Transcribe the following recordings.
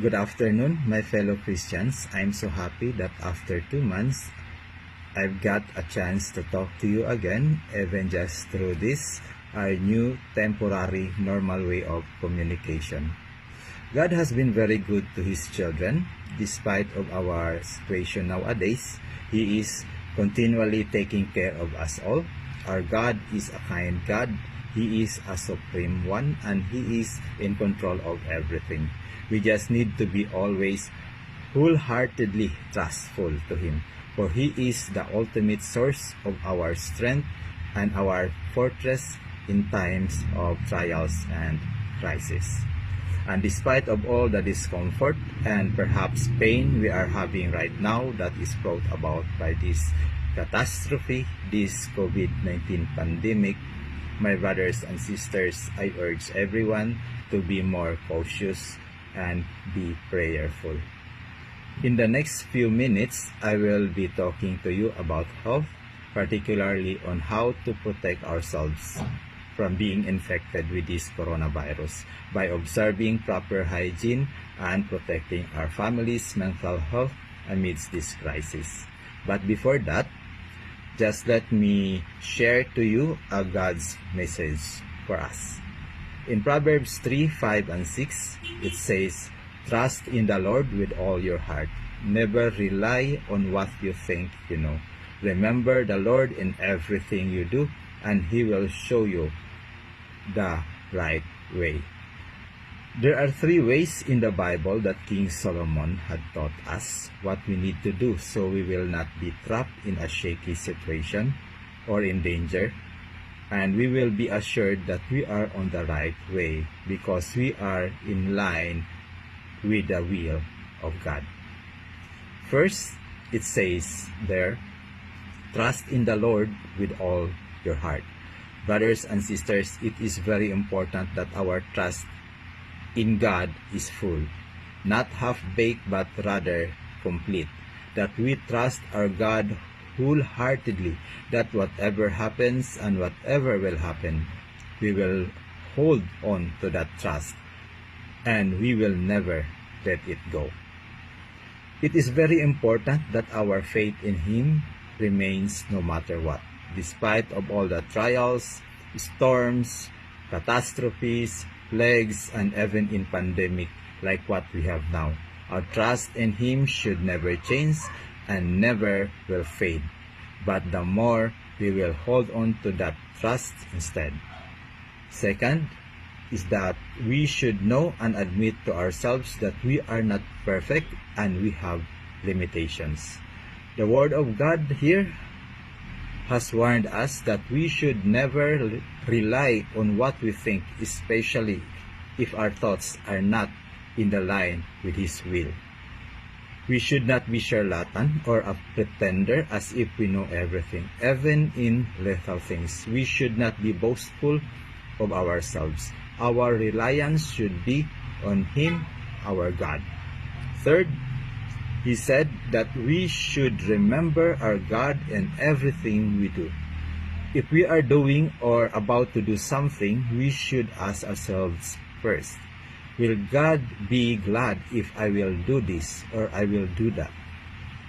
Good afternoon, my fellow Christians. I'm so happy that after 2 months, I've got a chance to talk to you again, even just through this, our new temporary normal way of communication. God has been very good to His children. Despite of our situation nowadays, He is continually taking care of us all. Our God is a kind God. He is a supreme one, and He is in control of everything. We just need to be always wholeheartedly trustful to Him, for He is the ultimate source of our strength and our fortress in times of trials and crisis. And despite of all the discomfort and perhaps pain we are having right now that is brought about by this catastrophe, this COVID-19 pandemic, my brothers and sisters, I urge everyone to be more cautious and be prayerful. In the next few minutes, I will be talking to you about health, particularly on how to protect ourselves from being infected with this coronavirus by observing proper hygiene and protecting our family's mental health amidst this crisis. But before that, just let me share to you a God's message for us. In Proverbs 3, 5, and 6, it says, "Trust in the Lord with all your heart. Never rely on what you think you know. Remember the Lord in everything you do, and He will show you the right way." There are 3 ways in the Bible that King Solomon had taught us what we need to do so we will not be trapped in a shaky situation or in danger, and we will be assured that we are on the right way because we are in line with the will of God. First, it says there, trust in the Lord with all your heart. Brothers and sisters, it is very important that our trust in God is full, not half-baked but rather complete, that we trust our God wholeheartedly, that whatever happens and whatever will happen, we will hold on to that trust and we will never let it go. It is very important that our faith in Him remains no matter what, despite of all the trials, storms, catastrophes, plagues, and even in pandemic like what we have now. Our trust in Him should never change and never will fade, but the more we will hold on to that trust instead. Second is that we should know and admit to ourselves that we are not perfect and we have limitations. The Word of God here has warned us that we should never rely on what we think, especially if our thoughts are not in the line with His will. We should not be charlatan or a pretender as if we know everything, even in little things. We should not be boastful of ourselves. Our reliance should be on Him, our God. Third, He said that we should remember our God in everything we do. If we are doing or about to do something, we should ask ourselves first, will God be glad if I will do this or I will do that?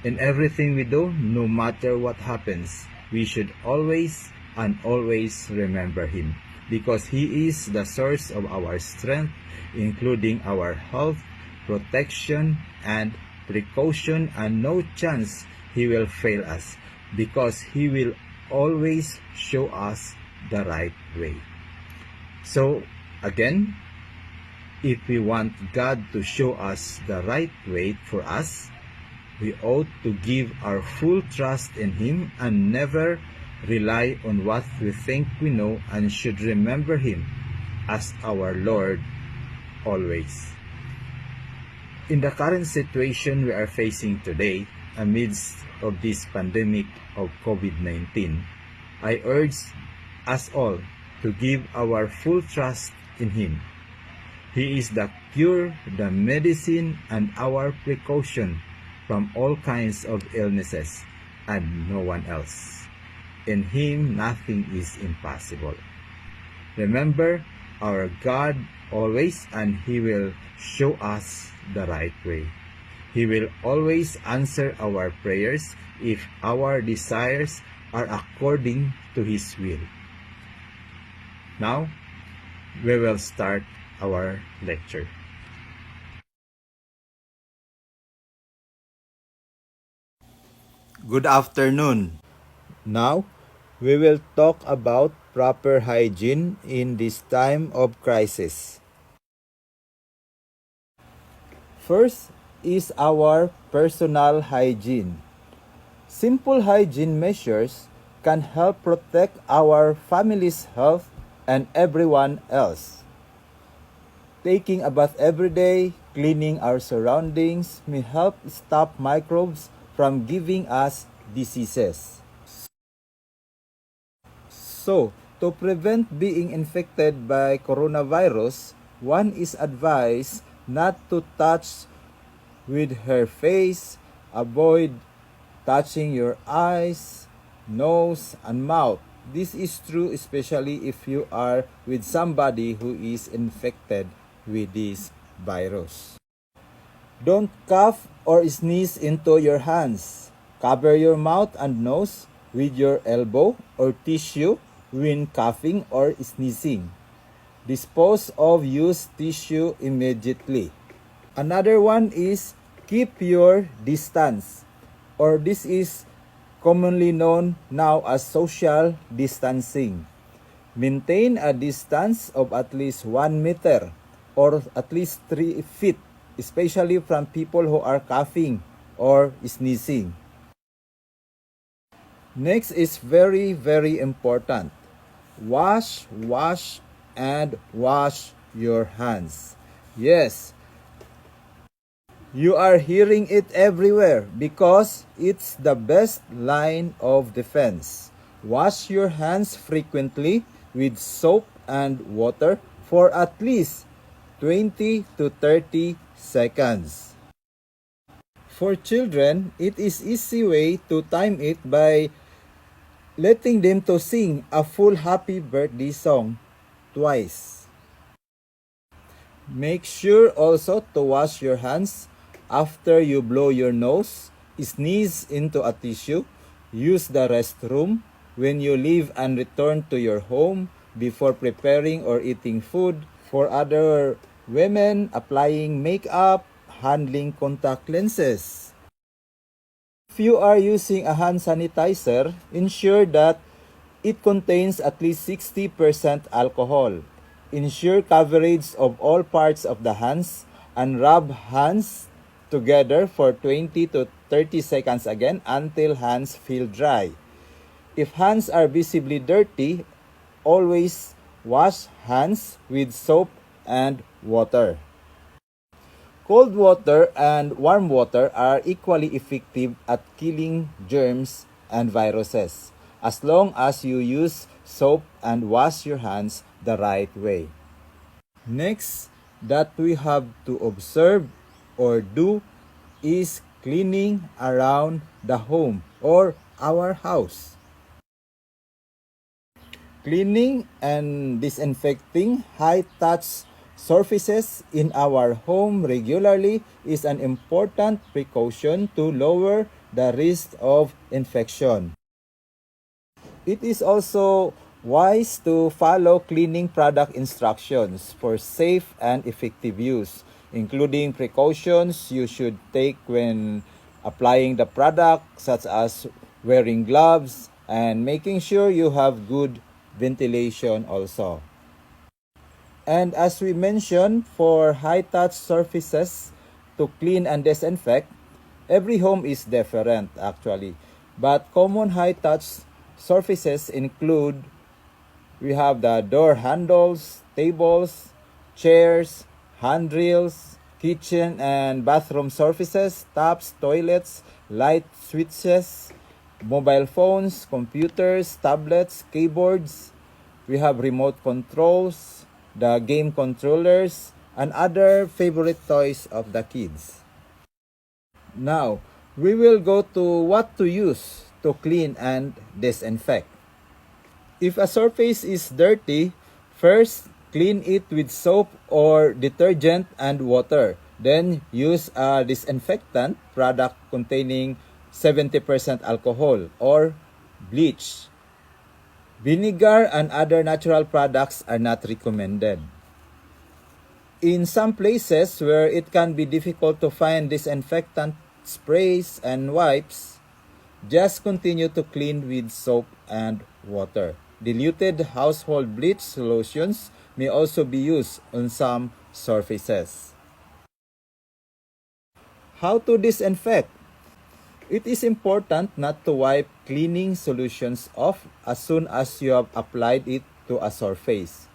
In everything we do, no matter what happens, we should always and always remember Him, because He is the source of our strength, including our health, protection, and precaution, and no chance He will fail us, because He will always show us the right way. So, again, if we want God to show us the right way for us, we ought to give our full trust in Him and never rely on what we think we know, and should remember Him as our Lord always. In the current situation we are facing today, amidst of this pandemic of COVID-19, I urge us all to give our full trust in Him. He is the cure, the medicine, and our precaution from all kinds of illnesses, and no one else. In Him, nothing is impossible. Remember our God always, and He will show us the right way. He will always answer our prayers if our desires are according to His will. Now, we will start our lecture. Good afternoon. Now, we will talk about proper hygiene in this time of crisis. First is our personal hygiene. Simple hygiene measures can help protect our family's health and everyone else. Taking a bath every day, cleaning our surroundings may help stop microbes from giving us diseases. So, to prevent being infected by coronavirus, one is advised not to touch with her face, avoid touching your eyes, nose, and mouth. This is true especially if you are with somebody who is infected with this virus. Don't cough or sneeze into your hands. Cover your mouth and nose with your elbow or tissue when coughing or sneezing. Dispose of used tissue immediately. Another one is keep your distance, or this is commonly known now as social distancing. Maintain a distance of at least 1 meter or at least 3 feet, especially from people who are coughing or sneezing. Next is very, very important. Wash, and wash your hands. Yes, you are hearing it everywhere because it's the best line of defense. Wash your hands frequently with soap and water for at least 20 to 30 seconds. For children, it is easy way to time it by letting them to sing a full happy birthday song twice. Make sure also to wash your hands after you blow your nose, sneeze into a tissue, use the restroom, when you leave and return to your home, before preparing or eating food. For other women, applying makeup, handling contact lenses. If you are using a hand sanitizer, ensure that it contains at least 60% alcohol. Ensure coverage of all parts of the hands and rub hands together for 20 to 30 seconds again until hands feel dry. If hands are visibly dirty, always wash hands with soap and water. Cold water and warm water are equally effective at killing germs and viruses, as long as you use soap and wash your hands the right way. Next, that we have to observe or do is cleaning around the home or our house. Cleaning and disinfecting high-touch surfaces in our home regularly is an important precaution to lower the risk of infection. It is also wise to follow cleaning product instructions for safe and effective use, including precautions you should take when applying the product, such as wearing gloves and making sure you have good ventilation also. And as we mentioned, for high-touch surfaces to clean and disinfect, every home is different actually. But common high-touch surfaces include, we have the door handles, tables, chairs, handrails, kitchen and bathroom surfaces, taps, toilets, light switches, mobile phones, computers, tablets, keyboards. We have remote controls, the game controllers, and other favorite toys of the kids. Now, we will go to what to use to clean and disinfect. If a surface is dirty, first clean it with soap or detergent and water. Then use a disinfectant product containing 70% alcohol or bleach. Vinegar and other natural products are not recommended. In some places where it can be difficult to find disinfectant sprays and wipes, just continue to clean with soap and water. Diluted household bleach solutions may also be used on some surfaces. How to disinfect? It is important not to wipe cleaning solutions off as soon as you have applied it to a surface.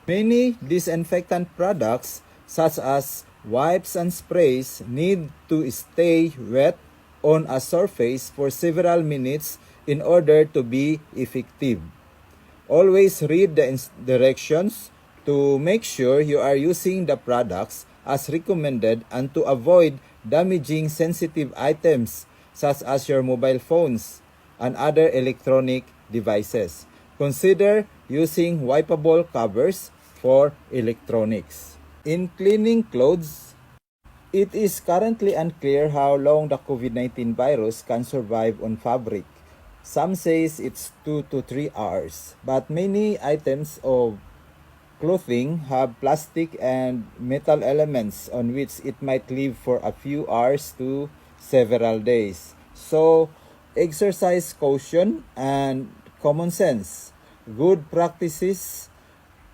Many disinfectant products, such as wipes and sprays, need to stay wet on a surface for several minutes in order to be effective. Always read the directions to make sure you are using the products as recommended and to avoid damaging sensitive items such as your mobile phones and other electronic devices. Consider using wipeable covers for electronics. In cleaning clothes, it is currently unclear how long the COVID-19 virus can survive on fabric. Some says it's 2 to 3 hours, but many items of clothing have plastic and metal elements on which it might live for a few hours to several days. So, exercise caution and common sense. Good practices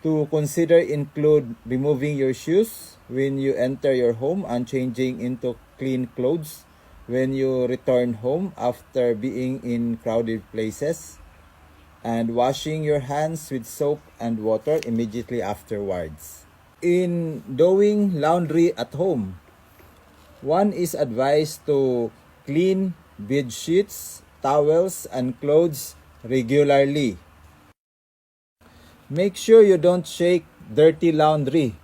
to consider include removing your shoes when you enter your home and changing into clean clothes when you return home after being in crowded places, and washing your hands with soap and water immediately afterwards. In doing laundry at home, one is advised to clean bed sheets, towels, and clothes regularly. Make sure you don't shake dirty laundry.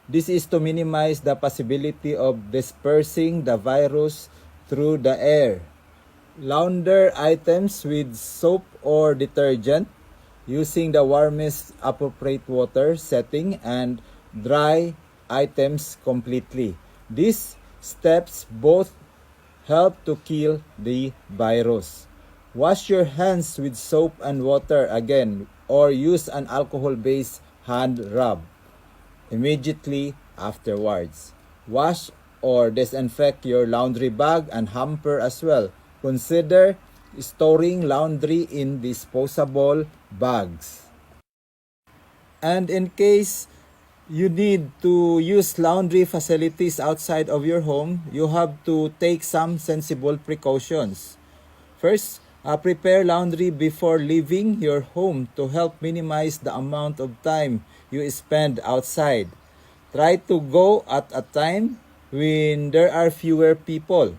This is to minimize the possibility of dispersing the virus through the air. Launder items with soap or detergent using the warmest appropriate water setting and dry items completely. These steps both help to kill the virus. Wash your hands with soap and water again or use an alcohol-based hand rub immediately afterwards. Wash or disinfect your laundry bag and hamper as well. Consider storing laundry in disposable bags. And in case you need to use laundry facilities outside of your home, you have to take some sensible precautions. First, prepare laundry before leaving your home to help minimize the amount of time you spend outside. Try to go at a time when there are fewer people.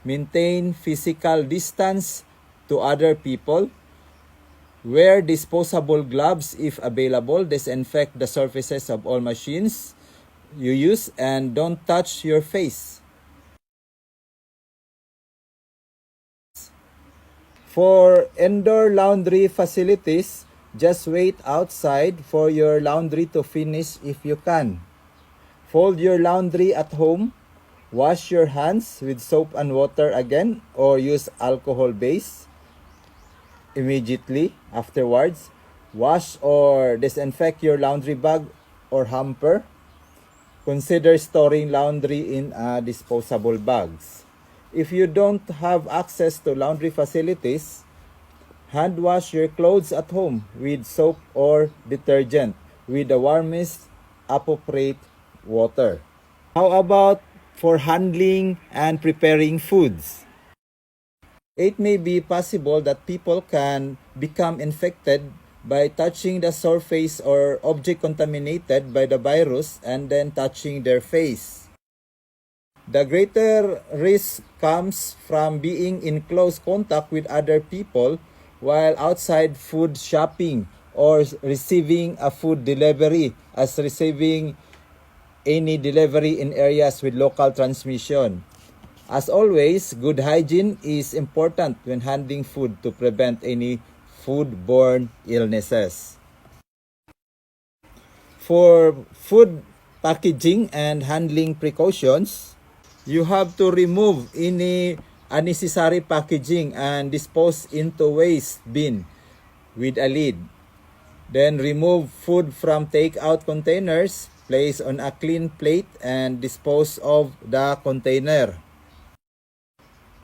Maintain physical distance to other people. Wear disposable gloves if available. Disinfect the surfaces of all machines you use and don't touch your face. For indoor laundry facilities, just wait outside for your laundry to finish if you can. Fold your laundry at home. Wash your hands with soap and water again or use alcohol base immediately afterwards. Wash or disinfect your laundry bag or hamper. Consider storing laundry in disposable bags. If you don't have access to laundry facilities, hand wash your clothes at home with soap or detergent with the warmest appropriate water. How about for handling and preparing foods? It may be possible that people can become infected by touching the surface or object contaminated by the virus and then touching their face. The greater risk comes from being in close contact with other people while outside food shopping or receiving a food delivery, as receiving any delivery in areas with local transmission. As always, good hygiene is important when handling food to prevent any foodborne illnesses. For food packaging and handling precautions. You have to remove any unnecessary packaging and dispose into waste bin with a lid. Then remove food from takeout containers, place on a clean plate and dispose of the container.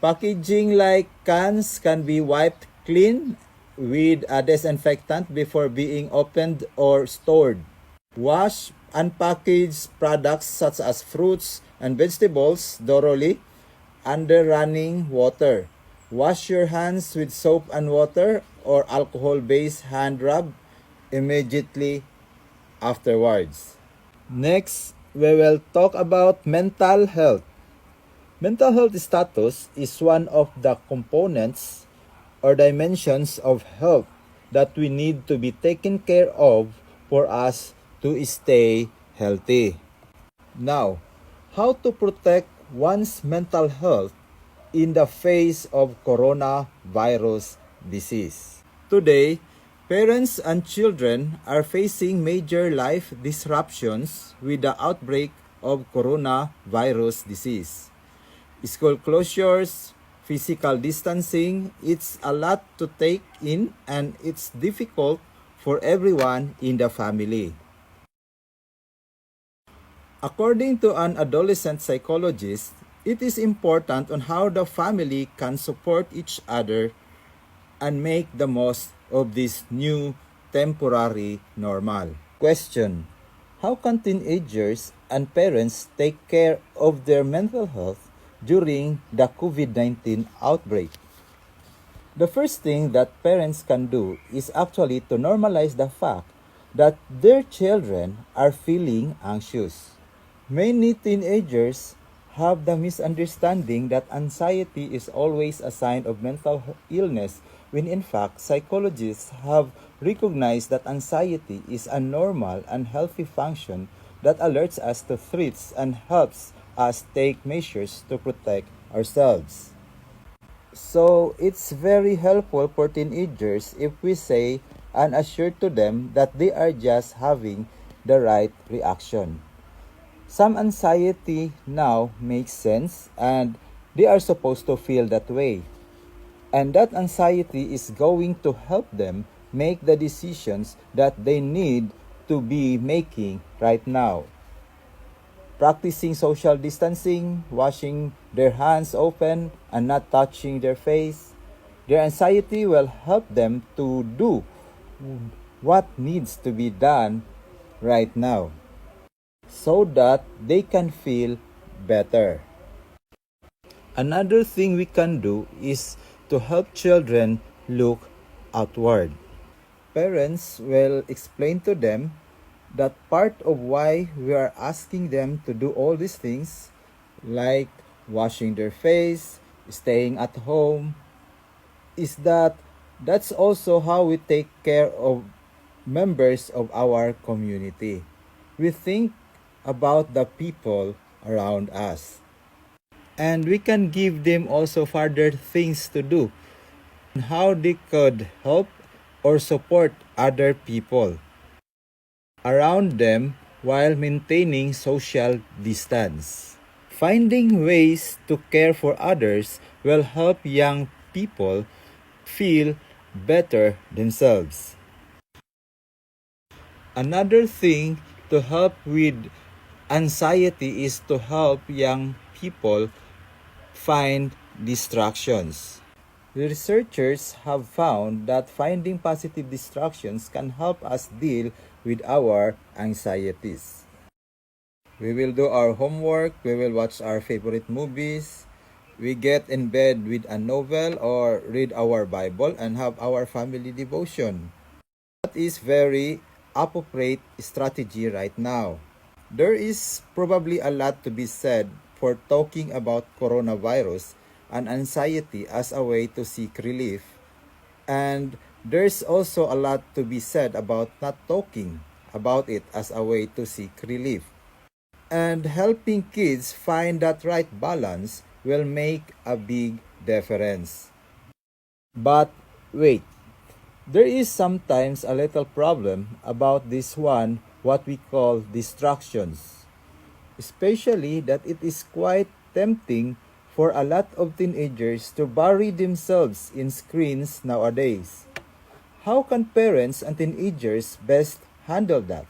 Packaging like cans can be wiped clean with a disinfectant before being opened or stored. Wash unpackaged products such as fruits and vegetables thoroughly under running water. Wash your hands with soap and water or alcohol-based hand rub immediately afterwards. Next, we will talk about mental health. Mental health status is one of the components or dimensions of health that we need to be taken care of for us to stay healthy. Now, how to protect one's mental health in the face of coronavirus disease. Today, parents and children are facing major life disruptions with the outbreak of coronavirus disease. School closures, physical distancing, it's a lot to take in and it's difficult for everyone in the family. According to an adolescent psychologist, it is important on how the family can support each other and make the most of this new temporary normal. Question: how can teenagers and parents take care of their mental health during the COVID-19 outbreak? The first thing that parents can do is actually to normalize the fact that their children are feeling anxious. Many teenagers have the misunderstanding that anxiety is always a sign of mental illness, when in fact psychologists have recognized that anxiety is a normal and healthy function that alerts us to threats and helps us take measures to protect ourselves. So it's very helpful for teenagers if we say and assure to them that they are just having the right reaction. Some anxiety now makes sense and they are supposed to feel that way. And that anxiety is going to help them make the decisions that they need to be making right now. Practicing social distancing, washing their hands often, and not touching their face. Their anxiety will help them to do what needs to be done right now so that they can feel better. Another thing we can do is to help children look outward. Parents will explain to them that part of why we are asking them to do all these things, like washing their face, staying at home, is that that's also how we take care of members of our community. We think about the people around us. And we can give them also further things to do, how they could help or support other people around them while maintaining social distance. Finding ways to care for others will help young people feel better themselves. Another thing to help with anxiety is to help young people find distractions. The researchers have found that finding positive distractions can help us deal with our anxieties. We will do our homework, we will watch our favorite movies, we get in bed with a novel or read our Bible and have our family devotion. That is very appropriate strategy right now. There is probably a lot to be said for talking about coronavirus and anxiety as a way to seek relief. And there's also a lot to be said about not talking about it as a way to seek relief. And helping kids find that right balance will make a big difference. But wait, there is sometimes a little problem about this one, what we call distractions. especially that it is quite tempting for a lot of teenagers to bury themselves in screens nowadays. How can parents and teenagers best handle that?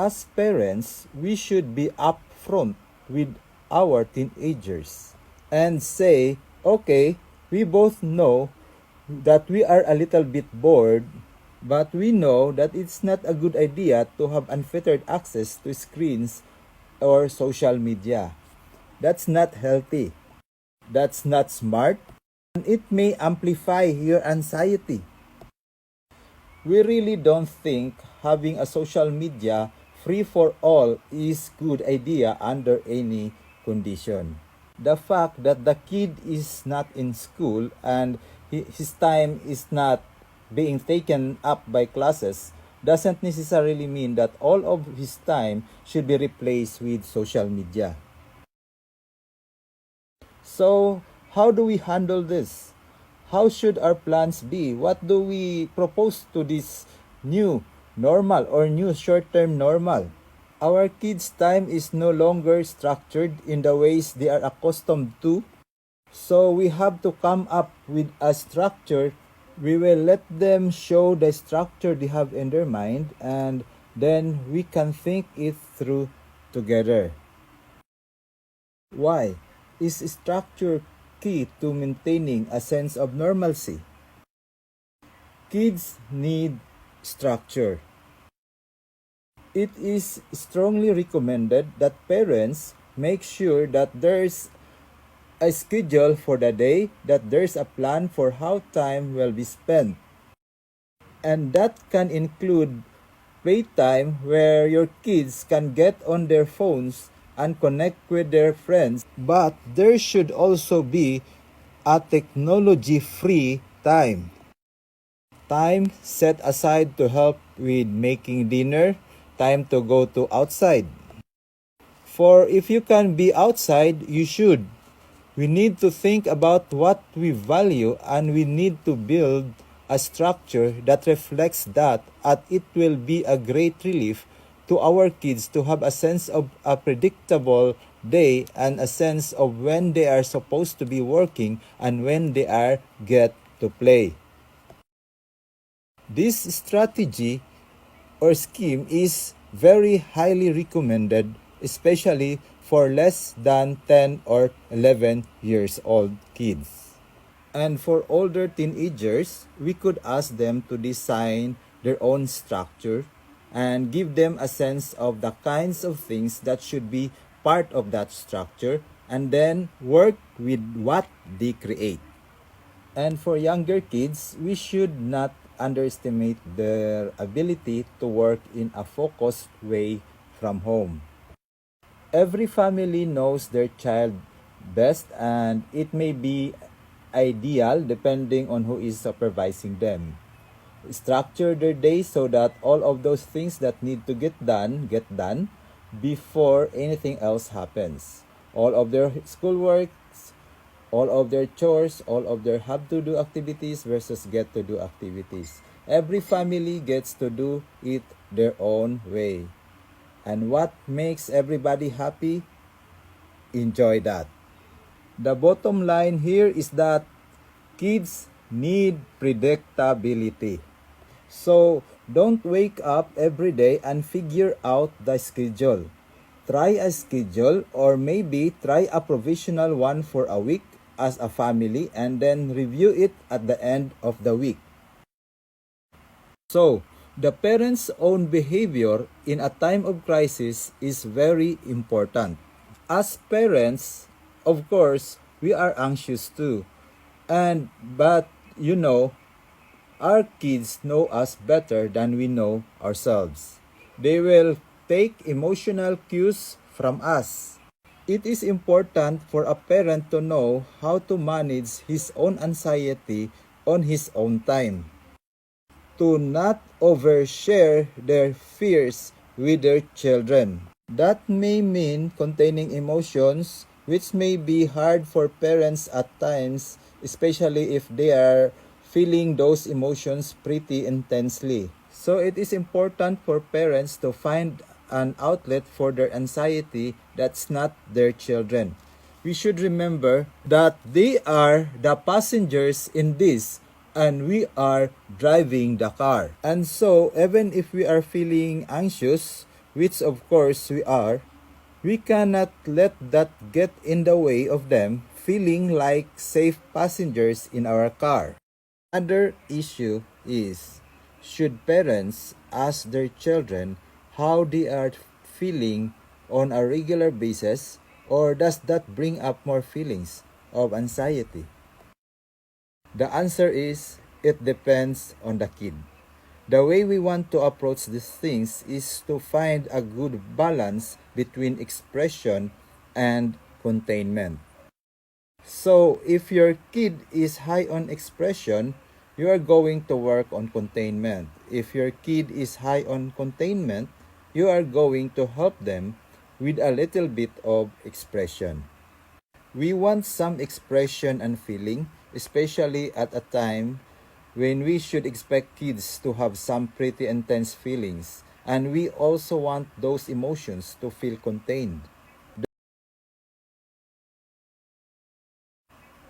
As parents, we should be upfront with our teenagers and say, okay, we both know that we are a little bit bored, but we know that it's not a good idea to have unfettered access to screens or social media. That's not healthy. That's not smart. And it may amplify your anxiety. We really don't think having a social media free for all is good idea under any condition. The fact that the kid is not in school and his time is not being taken up by classes doesn't necessarily mean that all of his time should be replaced with social media. So, how do we handle this? How should our plans be? What do we propose to this new normal or new short-term normal? Our kids' time is no longer structured in the ways they are accustomed to. So we have to come up with a structure. We will let them show the structure they have in their mind, and then we can think it through together. Why? Is structure key to maintaining a sense of normalcy? Kids need structure. It is strongly recommended that parents make sure that there's a schedule for the day, that there's a plan for how time will be spent. And that can include playtime where your kids can get on their phones and connect with their friends. But there should also be a technology-free time. Time set aside to help with making dinner, time to go to outside. For if you can be outside, you should. We need to think about what we value, and we need to build a structure that reflects that, and it will be a great relief to our kids to have a sense of a predictable day and a sense of when they are supposed to be working and when they are get to play. This strategy or scheme is very highly recommended, especially for less than 10 or 11 years old kids. And for older teenagers, we could ask them to design their own structure and give them a sense of the kinds of things that should be part of that structure, and then work with what they create. And for younger kids, we should not underestimate their ability to work in a focused way from home. Every family knows their child best, and it may be ideal depending on who is supervising them. Structure their day so that all of those things that need to get done before anything else happens. All of their schoolwork, all of their chores, all of their have to do activities versus get to do activities. Every family gets to do it their own way. And what makes everybody happy? Enjoy that. The bottom line here is that kids need predictability. So don't wake up every day and figure out the schedule. Try a schedule, or maybe try a provisional one for a week as a family, and then review it at the end of the week. So, the parents' own behavior in a time of crisis is very important. As parents, of course, we are anxious too. But our kids know us better than we know ourselves. They will take emotional cues from us. It is important for a parent to know how to manage his own anxiety on his own time. To not overshare their fears with their children. That may mean containing emotions, which may be hard for parents at times, especially if they are feeling those emotions pretty intensely. So it is important for parents to find an outlet for their anxiety that's not their children. We should remember that they are the passengers in this and we are driving the car. And so, even if we are feeling anxious, which of course we are, we cannot let that get in the way of them feeling like safe passengers in our car. Another issue is, should parents ask their children how they are feeling on a regular basis, or does that bring up more feelings of anxiety? The answer is, it depends on the kid. The way we want to approach these things is to find a good balance between expression and containment. So, if your kid is high on expression, you are going to work on containment. If your kid is high on containment, you are going to help them with a little bit of expression. We want some expression and feeling, especially at a time when we should expect kids to have some pretty intense feelings, and we also want those emotions to feel contained.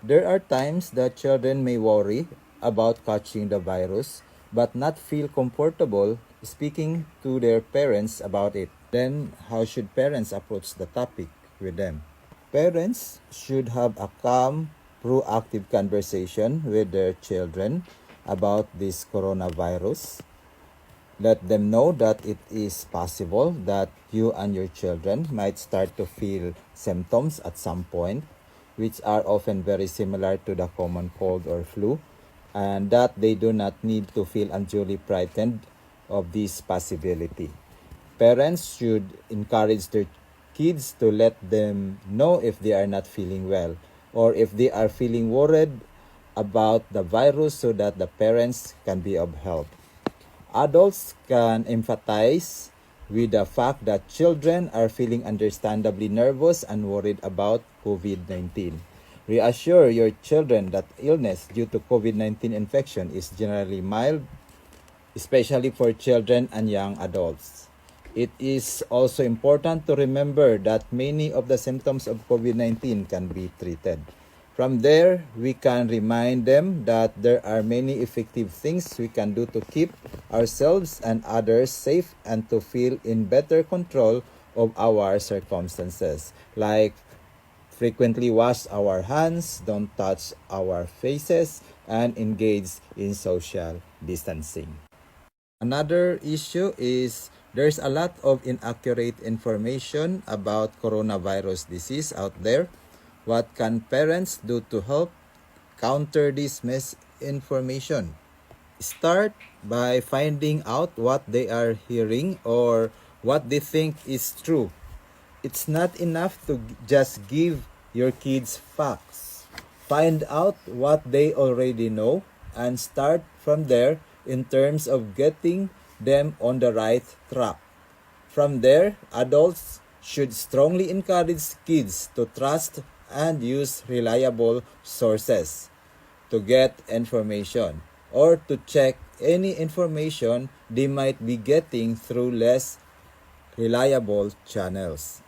There are times that children may worry about catching the virus but not feel comfortable speaking to their parents about it. Then, how should parents approach the topic with them? Parents should have a calm, proactive conversation with their children about this coronavirus. Let them know that it is possible that you and your children might start to feel symptoms at some point, which are often very similar to the common cold or flu, and that they do not need to feel unduly frightened of this possibility. Parents should encourage their kids to let them know if they are not feeling well or if they are feeling worried about the virus so that the parents can be of help. Adults can empathize with the fact that children are feeling understandably nervous and worried about COVID-19. Reassure your children that illness due to COVID-19 infection is generally mild, especially for children and young adults. It is also important to remember that many of the symptoms of COVID-19 can be treated. From there, we can remind them that there are many effective things we can do to keep ourselves and others safe and to feel in better control of our circumstances, like frequently wash our hands, don't touch our faces, and engage in social distancing. Another issue is there's a lot of inaccurate information about coronavirus disease out there. What can parents do to help counter this misinformation? Start by finding out what they are hearing or what they think is true. It's not enough to just give your kids facts. Find out what they already know and start from there in terms of getting them on the right track. From there, adults should strongly encourage kids to trust and use reliable sources to get information or to check any information they might be getting through less reliable channels.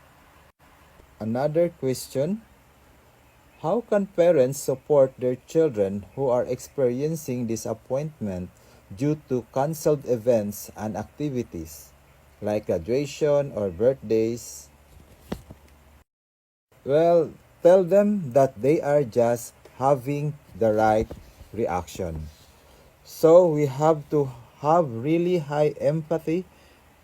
Another question: how can parents support their children who are experiencing disappointment due to canceled events and activities like graduation or birthdays? Well, tell them that they are just having the right reaction. So we have to have really high empathy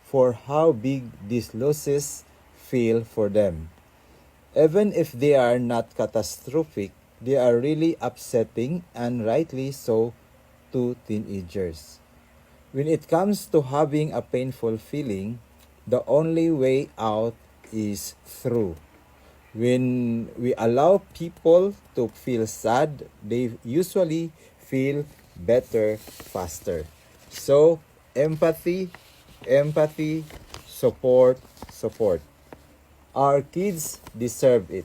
for how big these losses feel for them. Even if they are not catastrophic, they are really upsetting and rightly so to teenagers. When it comes to having a painful feeling, the only way out is through. When we allow people to feel sad, they usually feel better faster. So, empathy, support. Our kids deserve it.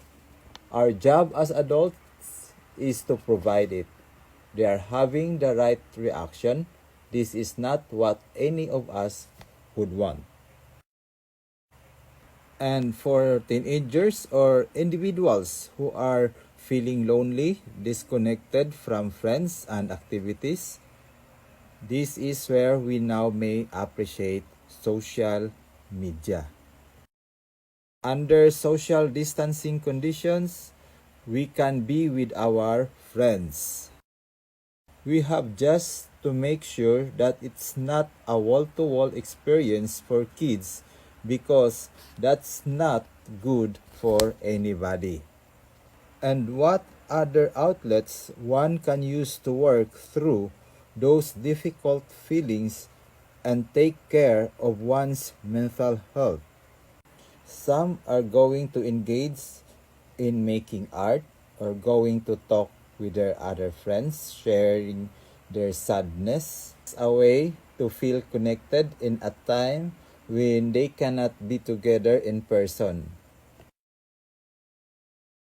Our job as adults is to provide it. They are having the right reaction. This is not what any of us would want. And for teenagers or individuals who are feeling lonely, disconnected from friends and activities, this is where we now may appreciate social media. Under social distancing conditions, we can be with our friends. We have just to make sure that it's not a wall-to-wall experience for kids because that's not good for anybody. And what other outlets one can use to work through those difficult feelings and take care of one's mental health. Some are going to engage in making art or going to talk with their other friends, sharing their sadness, a way to feel connected in a time when they cannot be together in person.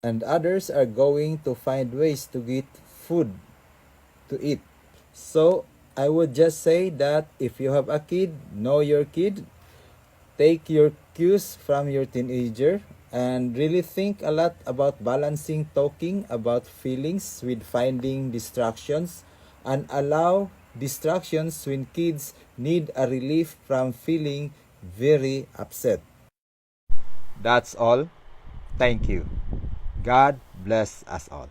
And others are going to find ways to get food to eat. So I would just say that if you have a kid, know your kid, take your cues from your teenager, and really think a lot about balancing talking about feelings with finding distractions, and allow distractions when kids need a relief from feeling very upset. That's all. Thank you. God bless us all.